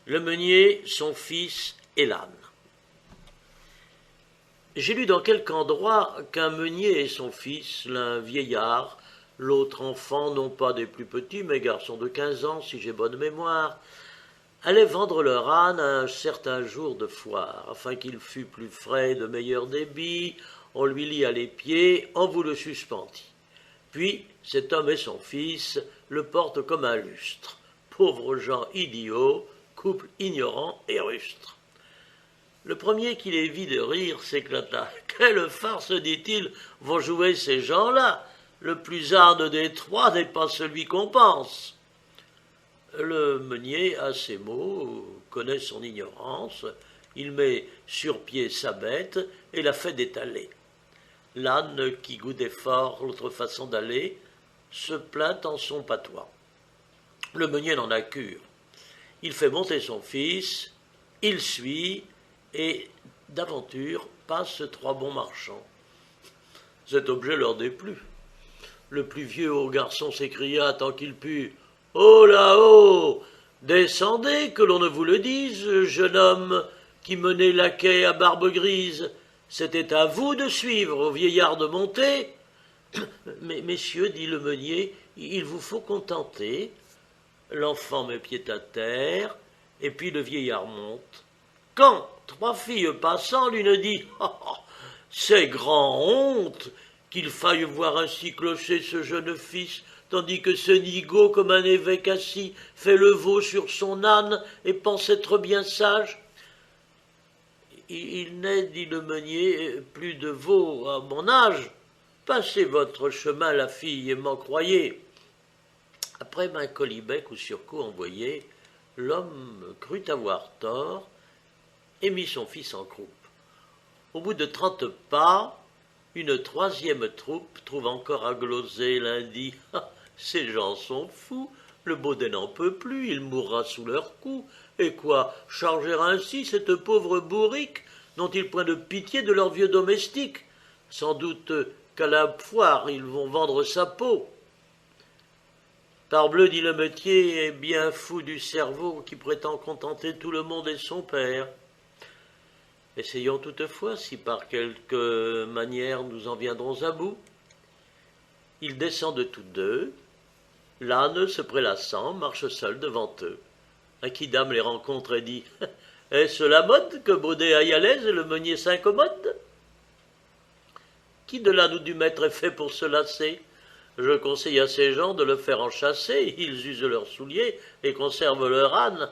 le meunier, son fils et l'âne. J'ai lu dans quelque endroit qu'un meunier et son fils, l'un vieillard, l'autre enfant, non pas des plus petits, mais garçon de 15 ans, si j'ai bonne mémoire, allaient vendre leur âne un certain jour de foire, afin qu'il fût plus frais, de meilleur débit. On lui lia les pieds, on vous le suspendit. Puis cet homme et son fils le portent comme un lustre. Pauvres gens idiots, couple ignorant et rustre. Le premier qui les vit de rire s'éclata. « Quelle farce, dit-il, vont jouer ces gens-là. Le plus harde des trois n'est pas celui qu'on pense. » Le meunier, à ces mots, connaît son ignorance. Il met sur pied sa bête et la fait détaler. L'âne, qui goûtait fort l'autre façon d'aller, se plaint en son patois. Le meunier n'en a cure. Il fait monter son fils, il suit, et d'aventure passent trois bons marchands. Cet objet leur déplut. Le plus vieux au garçon s'écria tant qu'il put « Oh là-haut, descendez, que l'on ne vous le dise, jeune homme qui menait laquais à barbe grise. C'était à vous de suivre, au vieillard de monter. » « Mais, messieurs, dit le meunier, il vous faut contenter. » L'enfant met pied à terre, et puis le vieillard monte. Quand trois filles passant, l'une dit « Oh, c'est grand honte qu'il faille voir ainsi clocher ce jeune fils, tandis que ce nigaud, comme un évêque assis, fait le veau sur son âne et pense être bien sage. » « Il n'est, dit le meunier, plus de veau à mon âge. Passez votre chemin, la fille, et m'en croyez. » Après maint colibet coup sur coup envoyé, l'homme crut avoir tort et mit son fils en croupe. Au bout de 30 pas, une troisième troupe trouve encore à gloser. L'un dit « Ah, ces gens sont fous, le baudet n'en peut plus, il mourra sous leurs coups. Et quoi, charger ainsi cette pauvre bourrique, n'ont-ils point de pitié de leur vieux domestique? Sans doute qu'à la foire ils vont vendre sa peau. » Parbleu, dit le métier, est bien fou du cerveau qui prétend contenter tout le monde et son père. Essayons toutefois si par quelque manière nous en viendrons à bout. Ils descendent tous deux. L'âne, se prélassant, marche seul devant eux. Un quidam les rencontre et dit « Est-ce la mode que Baudet aille à l'aise et le meunier s'incommode? Qui de là nous du maître est fait pour se lasser? Je conseille à ces gens de le faire enchasser, ils usent leurs souliers et conservent leur âne.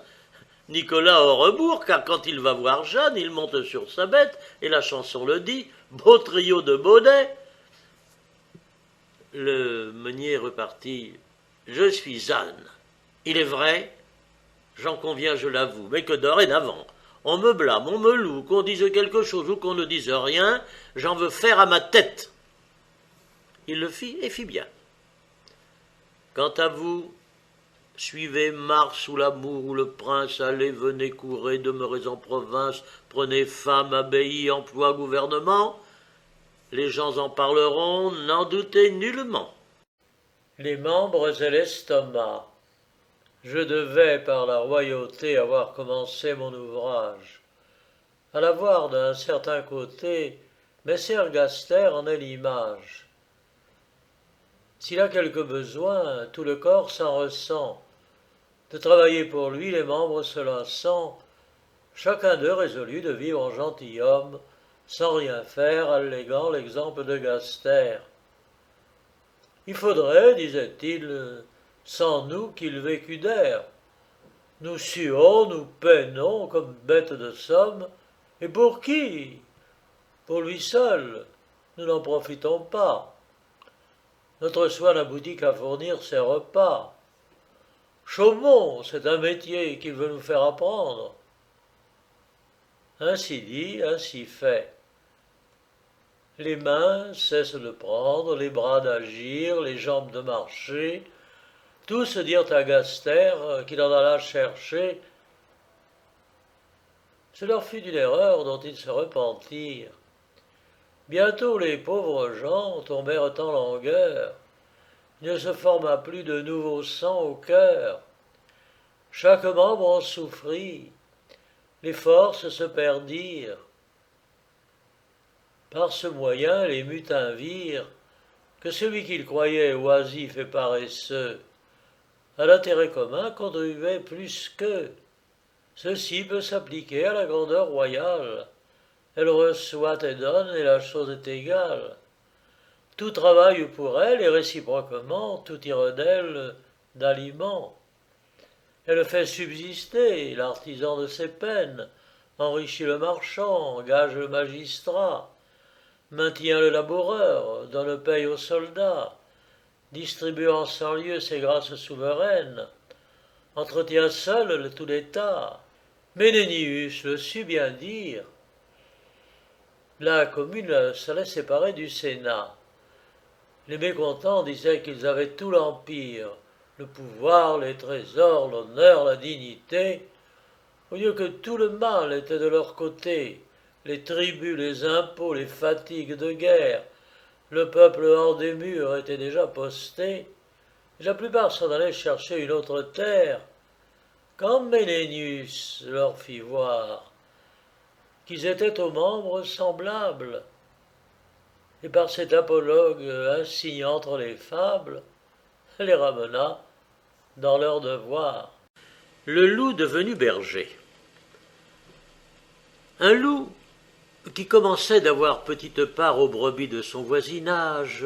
Nicolas au rebours, car quand il va voir Jeanne, il monte sur sa bête, et la chanson le dit, beau trio de Baudet. » Le meunier repartit, « Je suis âne. Il est vrai, j'en conviens, je l'avoue, mais que dorénavant, on me blâme, on me loue, qu'on dise quelque chose ou qu'on ne dise rien, j'en veux faire à ma tête. » Il le fit et fit bien. Quant à vous, suivez Mars sous l'amour où le prince, allez, venez, courez, demeurez en province, prenez femme, abbaye, emploi, gouvernement. Les gens en parleront, n'en doutez nullement. Les membres et l'estomac. Je devais, par la royauté, avoir commencé mon ouvrage. À la voir d'un certain côté, Messire Gaster en est l'image. S'il a quelque besoin, tout le corps s'en ressent. De travailler pour lui, les membres se lassant, chacun d'eux résolu de vivre en gentilhomme, sans rien faire, alléguant l'exemple de Gaster. Il faudrait, disait-il, sans nous qu'il vécût d'air. Nous suons, nous peinons comme bêtes de somme, et pour qui? Pour lui seul, nous n'en profitons pas. Notre soin n'aboutit qu'à fournir ses repas. Chaumont, c'est un métier qu'il veut nous faire apprendre. Ainsi dit, ainsi fait. Les mains cessent de prendre, les bras d'agir, les jambes de marcher. Tous dirent à Gaster qu'il en alla chercher. Ce leur fut d'une erreur dont ils se repentirent. Bientôt les pauvres gens tombèrent en langueur. Il ne se forma plus de nouveau sang au cœur. Chaque membre en souffrit, les forces se perdirent. Par ce moyen, les mutins virent que celui qu'ils croyaient oisif et paresseux, à l'intérêt commun contribuait plus qu'eux. Ceci peut s'appliquer à la grandeur royale. Elle reçoit et donne, et la chose est égale. Tout travaille pour elle, et réciproquement, tout tire d'elle d'aliments. Elle fait subsister l'artisan de ses peines, enrichit le marchand, gage le magistrat, maintient le laboureur, donne paye aux soldats, distribue en cent lieux ses grâces souveraines, entretient seul tout l'État. Ménénius le sut bien dire. La commune s'allait séparer du Sénat. Les mécontents disaient qu'ils avaient tout l'empire, le pouvoir, les trésors, l'honneur, la dignité, au lieu que tout le mal était de leur côté, les tributs, les impôts, les fatigues de guerre. Le peuple hors des murs était déjà posté, et la plupart s'en allaient chercher une autre terre, quand Ménénius leur fit voir qu'ils étaient aux membres semblables, et par cet apologue ainsi entre les fables, les ramena dans leur devoir. Le loup devenu berger. Un loup qui commençait d'avoir petite part aux brebis de son voisinage,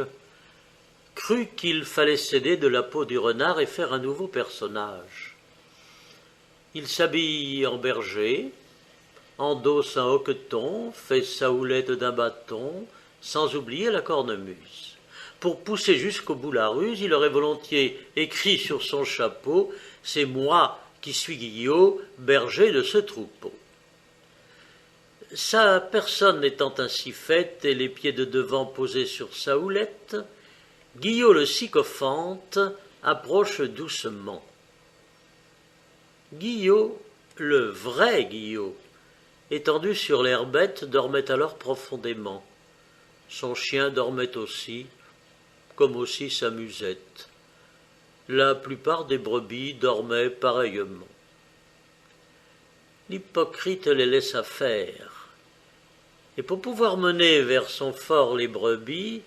crut qu'il fallait céder de la peau du renard et faire un nouveau personnage. Il s'habille en berger, endosse un hoqueton, fait sa houlette d'un bâton, sans oublier la cornemuse. Pour pousser jusqu'au bout la ruse, il aurait volontiers écrit sur son chapeau « C'est moi qui suis Guillot, berger de ce troupeau ». Sa personne étant ainsi faite et les pieds de devant posés sur sa houlette, Guillot le sycophante approche doucement. Guillot, le vrai Guillot, étendu sur l'herbette, dormait alors profondément. Son chien dormait aussi, comme aussi sa musette. La plupart des brebis dormaient pareillement. L'hypocrite les laissa faire, et pour pouvoir mener vers son fort les brebis,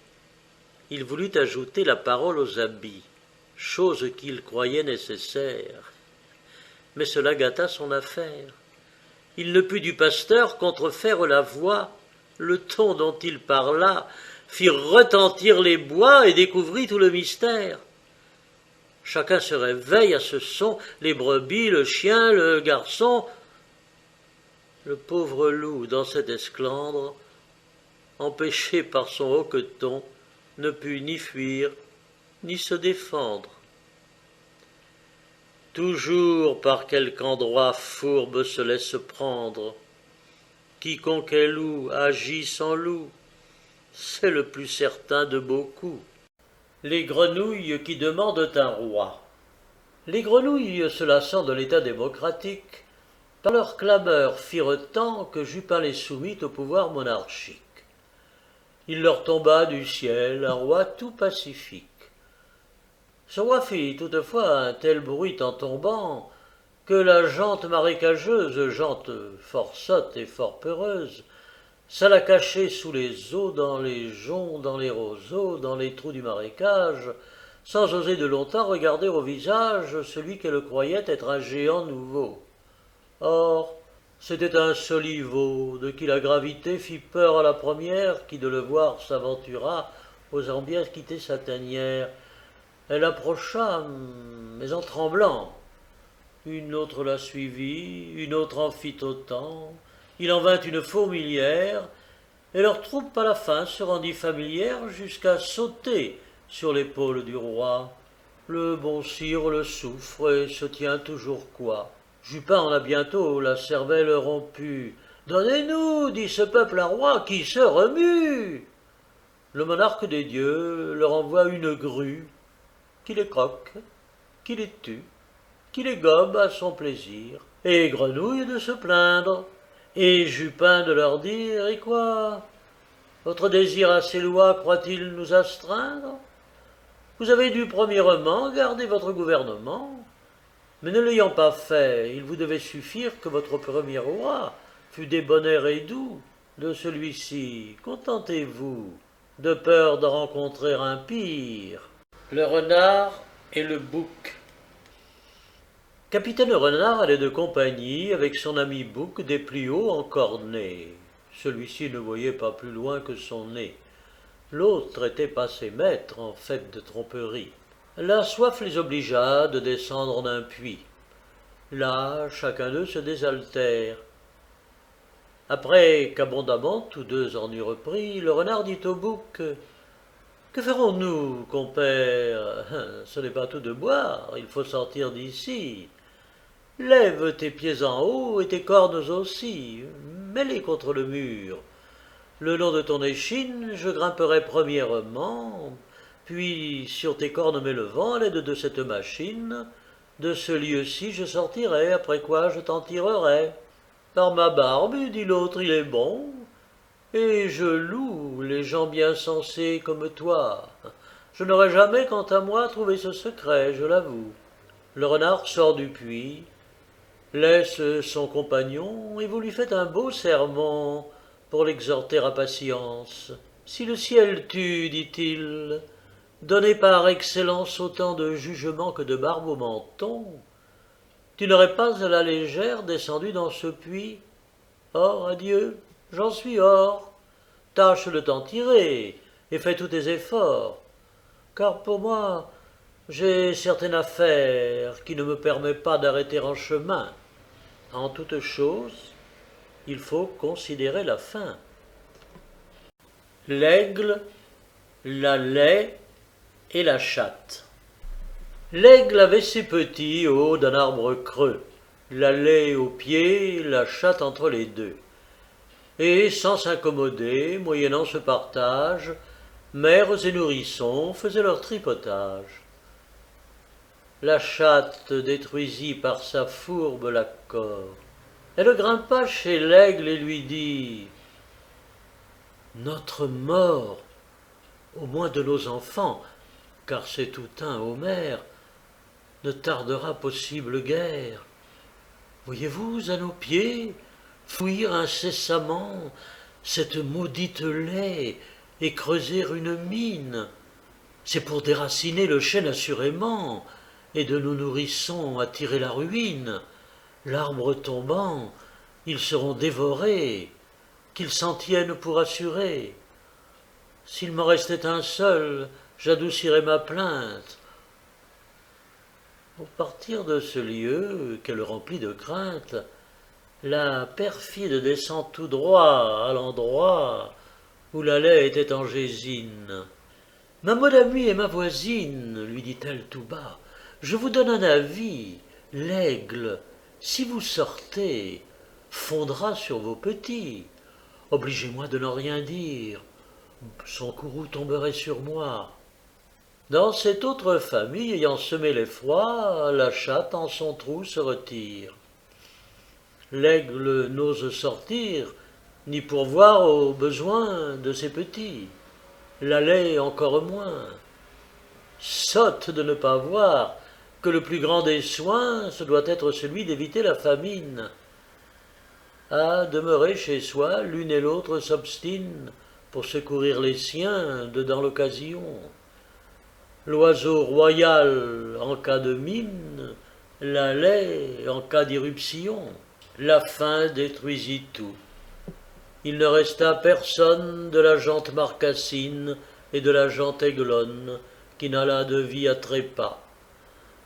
il voulut ajouter la parole aux habits, chose qu'il croyait nécessaire. Mais cela gâta son affaire. Il ne put du pasteur contrefaire la voix. Le ton dont il parla fit retentir les bois et découvrit tout le mystère. Chacun se réveille à ce son, les brebis, le chien, le garçon. Le pauvre loup, dans cet esclandre, empêché par son hoqueton, ne put ni fuir, ni se défendre. Toujours par quelque endroit fourbe se laisse prendre. Quiconque est loup agit sans loup, c'est le plus certain de beaucoup. Les grenouilles qui demandent un roi. Les grenouilles, se lassant de l'état démocratique, par leurs clameurs firent tant que Jupin les soumit au pouvoir monarchique. Il leur tomba du ciel un roi tout pacifique. Ce roi fit toutefois un tel bruit en tombant que la gente marécageuse, gente fort sotte et fort peureuse, s'alla cacher sous les eaux, dans les joncs, dans les roseaux, dans les trous du marécage, sans oser de longtemps regarder au visage celui qu'elle croyait être un géant nouveau. Or, c'était un soliveau, de qui la gravité fit peur à la première, qui de le voir s'aventura, osant bien quitter sa tanière. Elle approcha, mais en tremblant. Une autre la suivit, une autre en fit autant. Il en vint une fourmilière, et leur troupe à la fin se rendit familière jusqu'à sauter sur l'épaule du roi. Le bon sire le souffre et se tient toujours coi. Jupin en a bientôt la cervelle rompue. « Donnez-nous, dit ce peuple à roi qui se remue !» Le monarque des dieux leur envoie une grue qui les croque, qui les tue, qui les gobe à son plaisir, et Grenouille de se plaindre, et Jupin de leur dire « Et quoi? Votre désir à ces lois croit-il nous astreindre? Vous avez dû premièrement garder votre gouvernement, Mais ne l'ayant pas fait, il vous devait suffire que votre premier roi fût débonnaire et doux. De celui-ci, contentez-vous, de peur de rencontrer un pire. Le renard et le bouc. Capitaine Renard allait de compagnie avec son ami Bouc des plus hauts encornés. Celui-ci ne voyait pas plus loin que son nez. L'autre était passé maître en fait de tromperie. La soif les obligea de descendre d'un puits. Là, chacun d'eux se désaltère. Après qu'abondamment tous deux en eurent repris, le renard dit au bouc « Que ferons-nous, compère? Ce n'est pas tout de boire, il faut sortir d'ici. Lève tes pieds en haut et tes cornes aussi, mets-les contre le mur. Le long de ton échine, je grimperai premièrement, puis sur tes cornes mets le vent à l'aide de cette machine. De ce lieu-ci je sortirai, après quoi je t'en tirerai. Par ma barbe, dit l'autre, il est bon, et je loue les gens bien sensés comme toi. Je n'aurais jamais, quant à moi, trouvé ce secret, je l'avoue. » Le renard sort du puits, laisse son compagnon, et vous lui faites un beau sermon pour l'exhorter à patience. « Si le ciel tue, dit-il, donné par excellence autant de jugement que de barbe au menton, tu n'aurais pas à la légère descendu dans ce puits. Or, adieu, j'en suis hors. Tâche de t'en tirer, et fais tous tes efforts, car pour moi, j'ai certaine affaire qui ne me permet pas d'arrêter en chemin. En toute chose, il faut considérer la fin. » L'aigle, la laie et la chatte. L'aigle avait ses petits au haut d'un arbre creux, la laie au pied, la chatte entre les deux. Et sans s'accommoder, moyennant ce partage, mères et nourrissons faisaient leur tripotage. La chatte détruisit par sa fourbe l'accord. Elle grimpa chez l'aigle et lui dit « Notre mort, au moins de nos enfants, car c'est tout un ô mère, ne tardera possible guère. Voyez-vous à nos pieds fouillir incessamment cette maudite laie et creuser une mine. C'est pour déraciner le chêne assurément, et de nos nourrissons attirer la ruine. L'arbre tombant, ils seront dévorés, qu'ils s'en tiennent pour assurés. S'il m'en restait un seul, j'adoucirais ma plainte. » Au partir de ce lieu, qu'elle remplit de crainte, la perfide descend tout droit à l'endroit où la laie était en gésine. « Ma bonne amie et ma voisine, lui dit-elle tout bas, je vous donne un avis, l'aigle, si vous sortez, fondra sur vos petits. Obligez-moi de n'en rien dire, son courroux tomberait sur moi. » Dans cette autre famille, ayant semé l'effroi, la chatte en son trou se retire. L'aigle n'ose sortir, ni pourvoir aux besoins de ses petits. La laie encore moins. Sotte de ne pas voir que le plus grand des soins, ce doit être celui d'éviter la famine. À demeurer chez soi, l'une et l'autre s'obstinent pour secourir les siens dedans l'occasion. L'oiseau royal en cas de mine, la laie en cas d'irruption. La faim détruisit tout. Il ne resta personne de la gente marcassine et de la gente aiglonne qui n'allât de vie à trépas.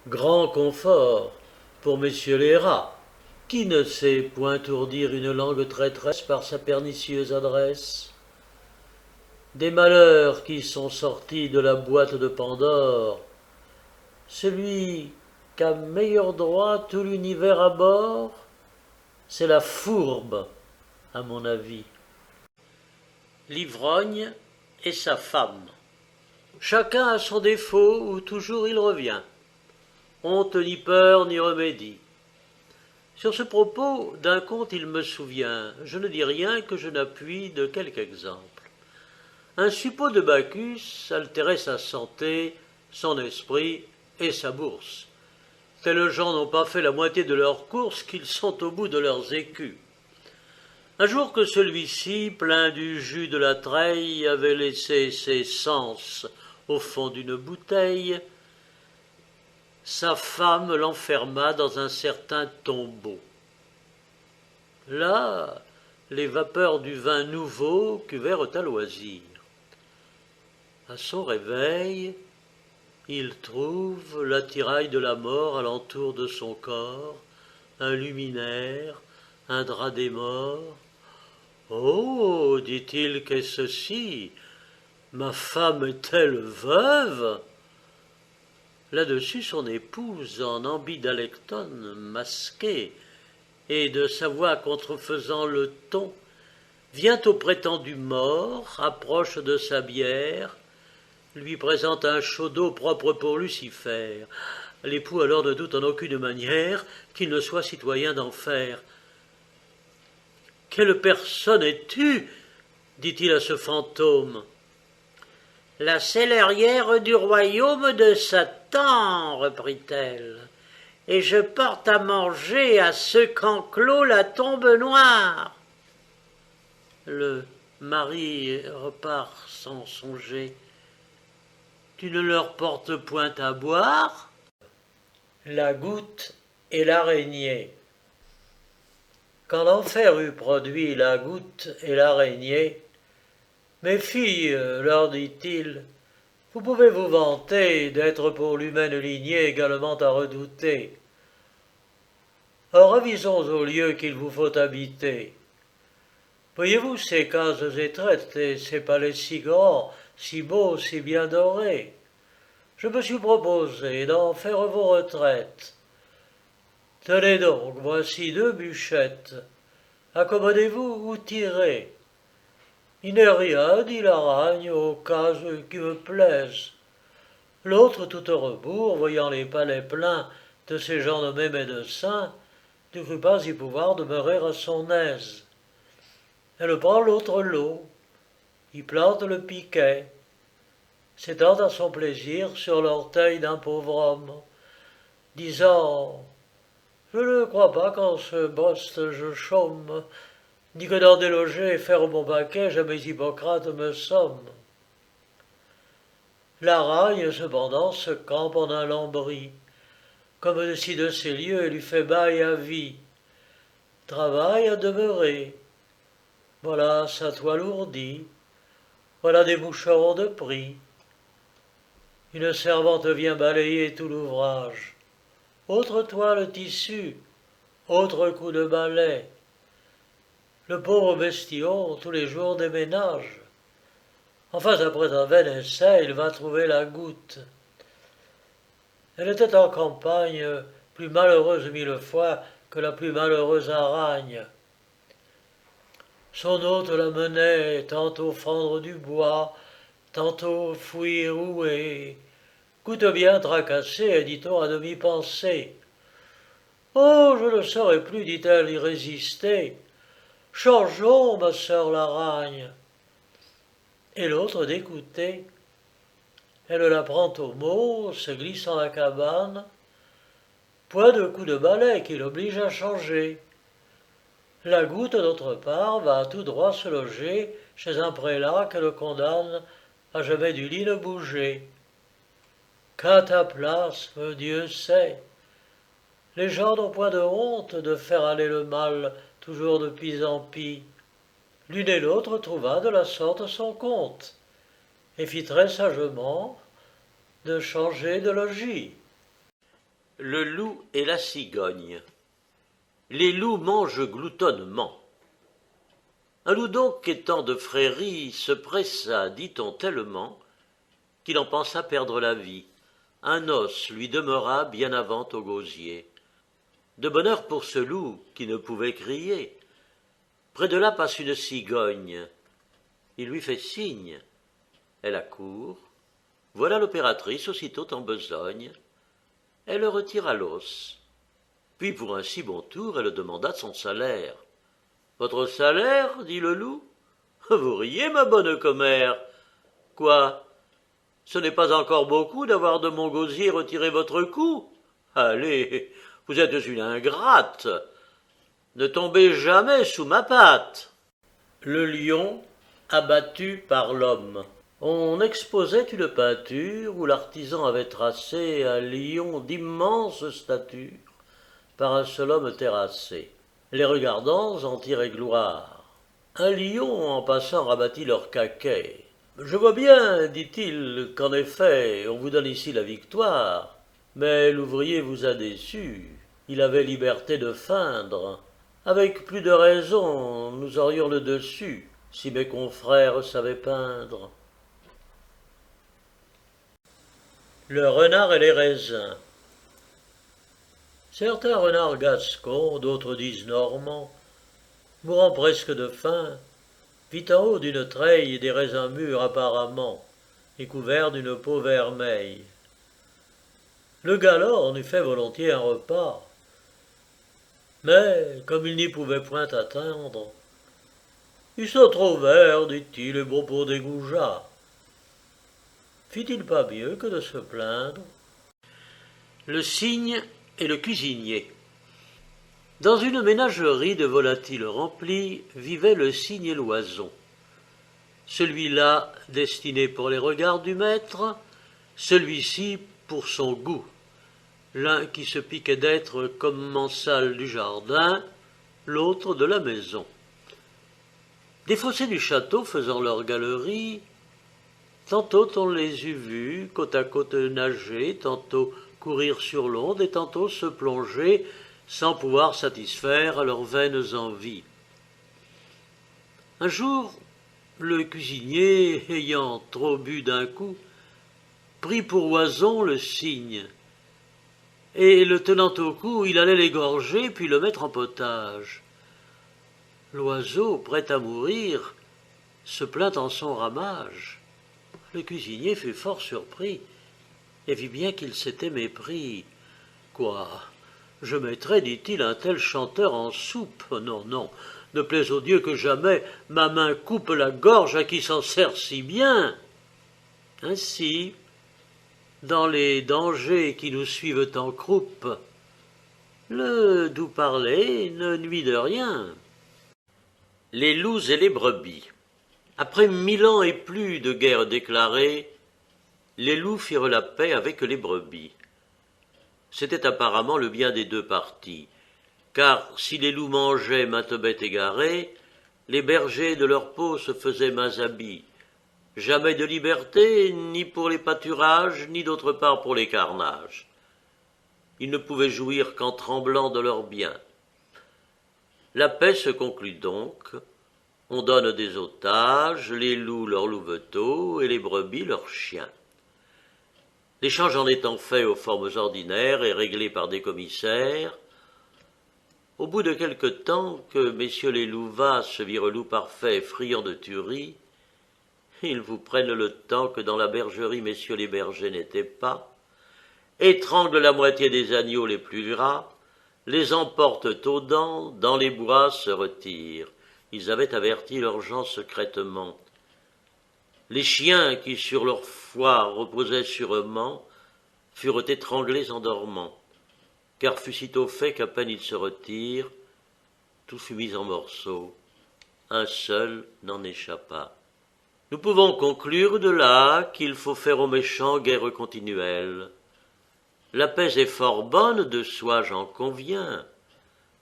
Grand confort pour messieurs les rats, qui ne sait point ourdir une langue traîtresse par sa pernicieuse adresse. Des malheurs qui sont sortis de la boîte de Pandore, celui qu'a meilleur droit tout l'univers à bord, c'est la fourbe, à mon avis. L'ivrogne et sa femme. Chacun a son défaut où toujours il revient. Honte ni peur ni remédie. Sur ce propos, d'un conte il me souvient, je ne dis rien que je n'appuie de quelque exemple. Un suppôt de Bacchus altérait sa santé, son esprit et sa bourse. Tels gens n'ont pas fait la moitié de leurs courses qu'ils sont au bout de leurs écus. Un jour que celui-ci, plein du jus de la treille, avait laissé ses sens au fond d'une bouteille, sa femme l'enferma dans un certain tombeau. Là, les vapeurs du vin nouveau cuvèrent à loisir. À son réveil, il trouve l'attirail de la mort alentour de son corps, un luminaire, un drap des morts. « Oh, dit-il, qu'est-ce ceci? Ma femme est-elle veuve ?» Là-dessus, son épouse, en ambidalectone masqué, et de sa voix contrefaisant le ton, vient au prétendu mort, approche de sa bière, lui présente un seau d'eau propre pour Lucifer. L'époux alors ne doute en aucune manière qu'il ne soit citoyen d'enfer. « Quelle personne es-tu » dit-il à ce fantôme. « La célérière du royaume de Satan, reprit-elle, et je porte à manger à ceux qu'enclôt la tombe noire. » Le mari repart sans songer. « Tu ne leur portes point à boire ?» La goutte et l'araignée. Quand l'enfer eut produit la goutte et l'araignée, « Mes filles, leur dit-il, vous pouvez vous vanter d'être pour l'humaine lignée également à redouter. Or avisons au lieu qu'il vous faut habiter. Voyez-vous ces cases étraites et ces palais si grands, si beaux, si bien dorés? Je me suis proposé d'en faire vos retraites. Tenez donc, voici 2 bûchettes. Accommodez-vous ou tirez. Il n'est rien, dit l'aragne, aux cases qui me plaisent. L'autre, tout au rebours, voyant les palais pleins de ces gens nommés médecins, ne crut pas y pouvoir demeurer à son aise. Elle prend l'autre lot, y plante le piquet, s'étend à son plaisir sur l'orteil d'un pauvre homme, disant « Je ne crois pas qu'en ce boste je chôme, ni que dans déloger et faire mon paquet, jamais Hippocrate me somme. » L'aragne, cependant, se campe en un lambris, comme si de ces lieux il lui fait bail à vie. Travaille à demeurer. Voilà sa toile ourdie, voilà des moucherons de prix. Une servante vient balayer tout l'ouvrage. Autre toile tissue, autre coup de balai. Le pauvre bestillon, tous les jours, déménage. Enfin, après un vain essai, il va trouver la goutte. Elle était en campagne, plus malheureuse 1000 fois que la plus malheureuse aragne. Son hôte la menait tantôt fendre du bois, tantôt fouiller rouer. Goutte bien tracassée, dit-on à demi pensée. « Oh, je ne saurais plus, dit-elle, y résister. Changeons, ma sœur l'aragne. » Et l'autre d'écouter. Elle la prend au mot, se glisse dans la cabane. Point de coup de balai qui l'oblige à changer. La goutte, d'autre part, va tout droit se loger chez un prélat que le condamne à jamais du lit ne bouger. Cataplasme, Dieu sait. Les gens n'ont point de honte de faire aller le mal toujours de pis en pis. L'une et l'autre trouva de la sorte son compte, et fit très sagement de changer de logis. Le loup et la cigogne. Les loups mangent gloutonnement. Un loup donc, étant de frérie, se pressa, dit-on tellement, qu'il en pensa perdre la vie. Un os lui demeura bien avant au gosier. De bonheur pour ce loup qui ne pouvait crier. Près de là passe une cigogne. Il lui fait signe. Elle accourt. Voilà l'opératrice aussitôt en besogne. Elle retira l'os. Puis pour un si bon tour, elle demanda son salaire. « Votre salaire ?» dit le loup. « Vous riez, ma bonne commère. Quoi, ce n'est pas encore beaucoup d'avoir de mon gosier retiré votre cou ? Allez, vous êtes une ingrate. Ne tombez jamais sous ma patte. Le lion abattu par l'homme. On exposait une peinture où l'artisan avait tracé un lion d'immense stature par un seul homme terrassé. Les regardants en tiraient gloire. Un lion en passant rabattit leur caquet. Je vois bien, dit-il, qu'en effet, on vous donne ici la victoire, mais l'ouvrier vous a déçu. Il avait liberté de feindre. Avec plus de raison, nous aurions le dessus, si mes confrères savaient peindre. Le renard et les raisins. Certains renards gascons, d'autres disent normands, mourant presque de faim, vit en haut d'une treille des raisins mûrs apparemment, et couverts d'une peau vermeille. Le galant en eût fait volontiers un repas, mais, comme il n'y pouvait point atteindre, ils sont trop verts, dit-il, et bon pour des goujats. Fit-il pas mieux que de se plaindre? Le cygne et le cuisinier. Dans une ménagerie de volatiles remplis vivait le cygne et l'oison. Celui-là destiné pour les regards du maître, celui-ci pour son goût. L'un qui se piquait d'être commensal du jardin, l'autre de la maison. Des fossés du château faisant leur galerie, tantôt on les eût vus côte à côte nager, tantôt courir sur l'onde et tantôt se plonger sans pouvoir satisfaire à leurs vaines envies. Un jour, le cuisinier, ayant trop bu d'un coup, prit pour oison le cygne, et le tenant au cou, il allait l'égorger puis le mettre en potage. L'oiseau, prêt à mourir, se plaint en son ramage. Le cuisinier fut fort surpris et vit bien qu'il s'était mépris. Quoi, je mettrais, dit-il, un tel chanteur en soupe. Non, non, ne plaise au Dieu que jamais ma main coupe la gorge à qui s'en sert si bien. Ainsi, dans les dangers qui nous suivent en croupe, le doux parler ne nuit de rien. Les loups et les brebis. Après 1000 ans et plus de guerre déclarée, les loups firent la paix avec les brebis. C'était apparemment le bien des deux parties, car si les loups mangeaient mainte bête égarée, les bergers de leur peau se faisaient mains habits. Jamais de liberté, ni pour les pâturages, ni d'autre part pour les carnages. Ils ne pouvaient jouir qu'en tremblant de leurs biens. La paix se conclut donc, on donne des otages, les loups leurs louveteaux et les brebis leurs chiens. L'échange en étant fait aux formes ordinaires et réglé par des commissaires, au bout de quelque temps que messieurs les louvats se virent loups parfaits friands de tuerie, ils vous prennent le temps que dans la bergerie messieurs les bergers n'étaient pas, étranglent la moitié des agneaux les plus gras, les emportent aux dents, dans les bois se retirent. Ils avaient averti leurs gens secrètement. Les chiens qui sur leur foi reposaient sûrement furent étranglés en dormant, car fut sitôt fait qu'à peine ils se retirent, tout fut mis en morceaux, un seul n'en échappa. Nous pouvons conclure de là qu'il faut faire aux méchants guerre continuelle. La paix est fort bonne, de soi j'en conviens,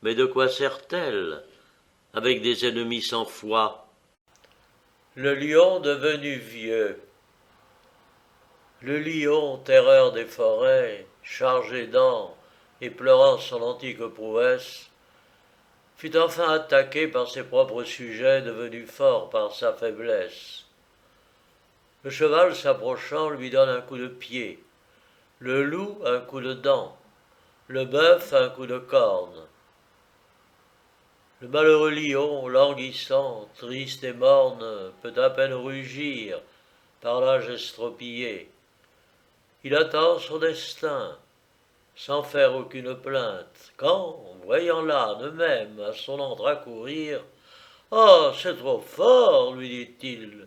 mais de quoi sert-elle, avec des ennemis sans foi? Le lion devenu vieux. Le lion, terreur des forêts, chargé d'ans et pleurant son antique prouesse, fut enfin attaqué par ses propres sujets devenus forts par sa faiblesse. Le cheval s'approchant lui donne un coup de pied, le loup un coup de dent, le bœuf un coup de corne. Le malheureux lion, languissant, triste et morne, peut à peine rugir par l'âge estropillé. Il attend son destin, sans faire aucune plainte, quand, voyant l'âne même à son antre accourir, « Ah, c'est trop fort, lui dit-il.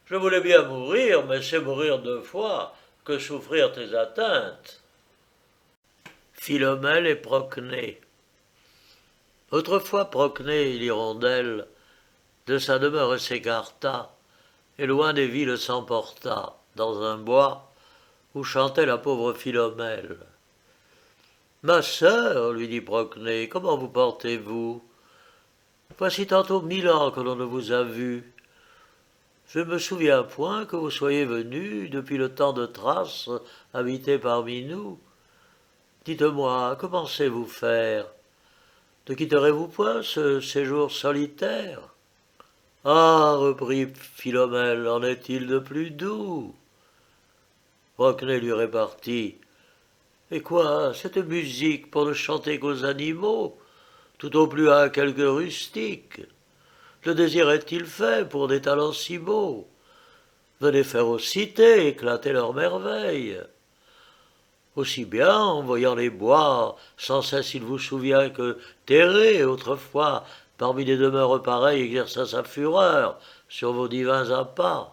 Je voulais bien mourir, mais c'est mourir 2 fois que souffrir tes atteintes. » Philomèle et Procné. Autrefois Procné, l'hirondelle, de sa demeure s'écarta, et loin des villes s'emporta, dans un bois où chantait la pauvre Philomèle. Ma sœur, lui dit Procné, comment vous portez-vous? Voici tantôt 1000 ans que l'on ne vous a vue. Je ne me souviens point que vous soyez venue depuis le temps de Thrace habiter parmi nous. Dites-moi, que pensez-vous faire? Ne quitterez-vous point ce séjour solitaire? Ah, reprit Philomèle, en est-il de plus doux? Procné lui répartit. Et quoi, cette musique pour ne chanter qu'aux animaux, tout au plus à quelques rustiques? Le désir est-il fait pour des talents si beaux? Venez faire aux cités éclater leurs merveilles. Aussi bien, en voyant les bois, sans cesse il vous souvient que Thérée, autrefois, parmi des demeures pareilles, exerça sa fureur sur vos divins appâts.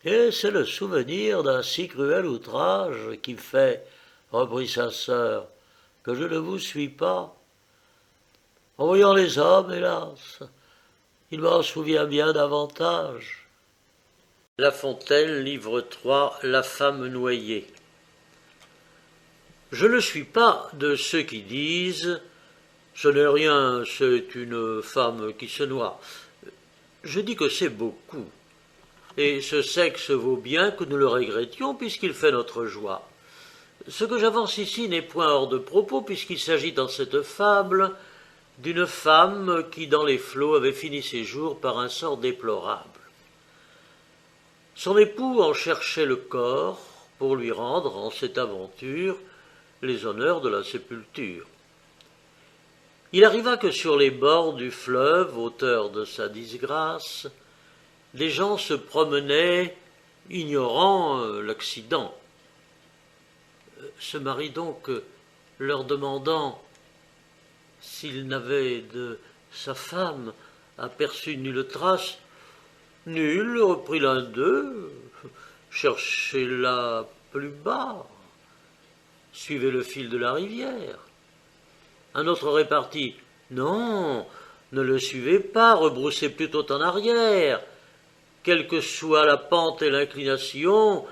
Et c'est le souvenir d'un si cruel outrage qui fait, reprit sa sœur, que je ne vous suis pas. En voyant les hommes, hélas, il m'en souvient bien davantage. La Fontaine, livre 3, La femme noyée. Je ne suis pas de ceux qui disent « ce n'est rien, c'est une femme qui se noie ». Je dis que c'est beaucoup. Et ce sexe vaut bien que nous le regrettions puisqu'il fait notre joie. Ce que j'avance ici n'est point hors de propos puisqu'il s'agit dans cette fable d'une femme qui dans les flots avait fini ses jours par un sort déplorable. Son époux en cherchait le corps pour lui rendre en cette aventure les honneurs de la sépulture. Il arriva que sur les bords du fleuve, auteur de sa disgrâce, des gens se promenaient, ignorant l'accident. Ce mari donc, leur demandant s'il n'avait de sa femme aperçu nulle trace, nulle, reprit l'un d'eux, cherchez-la plus bas. Suivez le fil de la rivière. Un autre répartit. Non, ne le suivez pas, rebroussez plutôt en arrière. Quelle que soit la pente et l'inclination,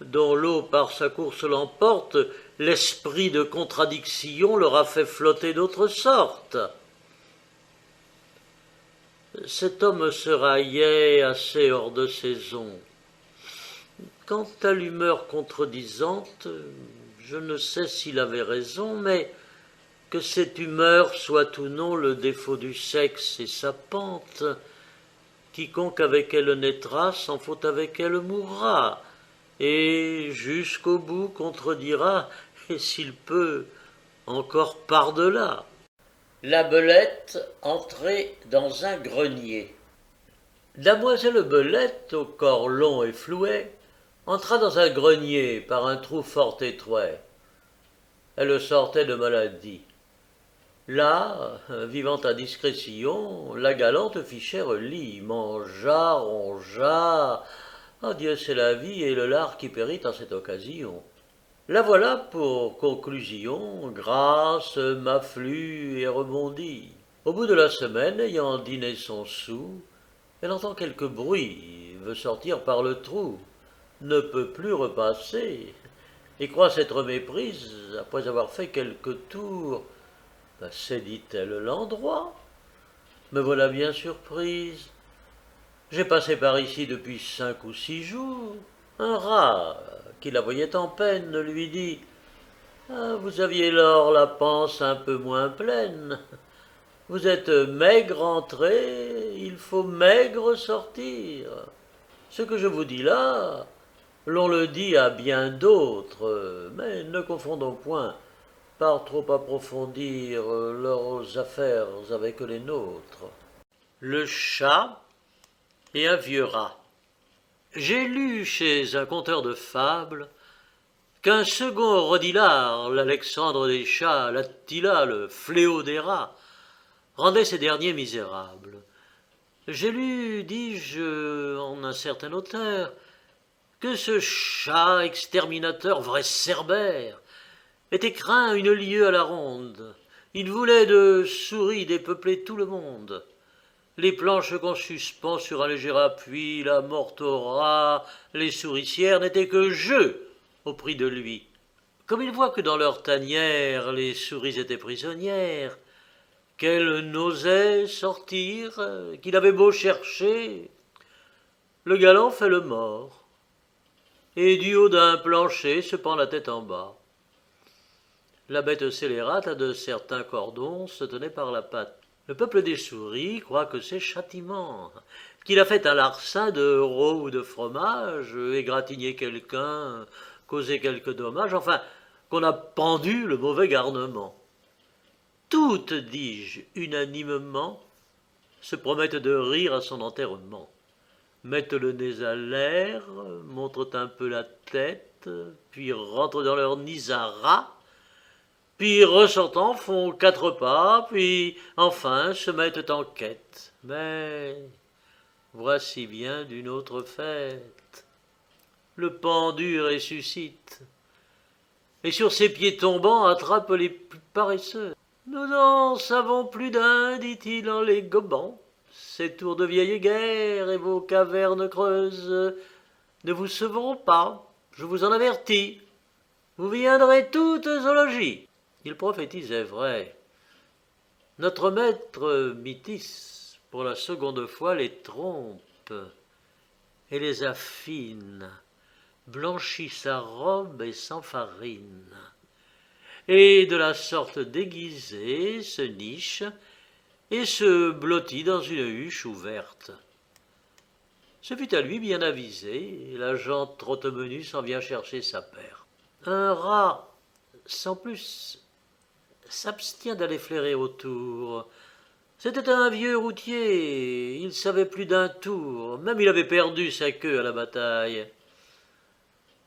dont l'eau par sa course l'emporte, l'esprit de contradiction leur a fait flotter d'autre sorte. Cet homme se raillait assez hors de saison. Quant à l'humeur contredisante, je ne sais s'il avait raison, mais que cette humeur soit ou non le défaut du sexe et sa pente, quiconque avec elle naîtra s'en faut avec elle mourra, et jusqu'au bout contredira, et s'il peut, encore par-delà. La Belette entrait dans un grenier. Damoiselle Belette, au corps long et flouet, entra dans un grenier par un trou fort étroit. Elle sortait de maladie. Là, vivant à discrétion, la galante fit cher lit, mangea, rongea. Ah, Dieu c'est la vie et le lard qui périt en cette occasion. La voilà pour conclusion, grasse, m'afflue et rebondit. Au bout de la semaine, ayant dîné son sou, elle entend quelque bruit, veut sortir par le trou, ne peut plus repasser, et croit s'être méprise après avoir fait quelques tours. C'est, dit-elle, l'endroit. Me voilà bien surprise. J'ai passé par ici depuis 5 ou 6 jours. Un rat, qui la voyait en peine, lui dit « Ah, vous aviez lors la panse un peu moins pleine. Vous êtes maigre entrée, il faut maigre sortir. Ce que je vous dis là, l'on le dit à bien d'autres, mais ne confondons point par trop approfondir leurs affaires avec les nôtres. » Le chat et un vieux rat. J'ai lu chez un conteur de fables qu'un second Rodilard, l'Alexandre des chats, l'Attila, le fléau des rats, rendait ces derniers misérables. J'ai lu, dis-je, en un certain auteur, que ce chat exterminateur, vrai cerbère, était craint une lieue à la ronde. Il voulait de souris dépeupler tout le monde. Les planches qu'on suspend sur un léger appui, la morte au rat, les souricières n'étaient que jeux au prix de lui. Comme il voit que dans leur tanière les souris étaient prisonnières, qu'elles n'osaient sortir, qu'il avait beau chercher, le galant fait le mort, et du haut d'un plancher se pend la tête en bas. La bête scélérate à de certains cordons se tenait par la patte. Le peuple des souris croit que c'est châtiment, qu'il a fait un larcin de rôt ou de fromage, égratigné quelqu'un, causé quelque dommage, enfin, qu'on a pendu le mauvais garnement. Toutes, dis-je, unanimement, se promettent de rire à son enterrement. Mettent le nez à l'air, montrent un peu la tête, puis rentrent dans leur nid à rat, puis ressortant font 4 pas, puis enfin se mettent en quête. Mais voici bien d'une autre fête. Le pendu ressuscite, et sur ses pieds tombants attrape les plus paresseux. Nous n'en savons plus d'un, dit-il en les gobant. Ces tours de vieille guerre et vos cavernes creuses ne vous sauveront pas, je vous en avertis. Vous viendrez toutes au logis. Il prophétisait vrai. Notre maître Mythis, pour la seconde fois, les trompe et les affine, blanchit sa robe et s'enfarine, et de la sorte déguisée se niche et se blottit dans une huche ouverte. Ce fut à lui bien avisé, et la gente trotte-menu s'en vient chercher sa paire. Un rat, sans plus, s'abstient d'aller flairer autour. C'était un vieux routier, il savait plus d'un tour, même il avait perdu sa queue à la bataille.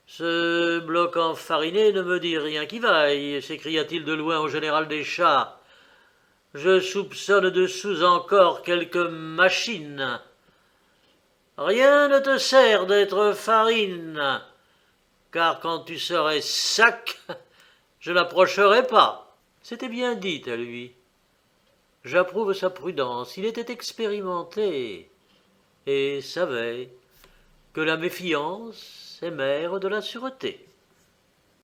Ce bloc enfariné ne me dit rien qui vaille, s'écria-t-il de loin au général des chats. Je soupçonne dessous encore quelques machines. Rien ne te sert d'être farine, car quand tu serais sac, je n'approcherai pas. C'était bien dit à lui. J'approuve sa prudence, il était expérimenté et savait que la méfiance est mère de la sûreté.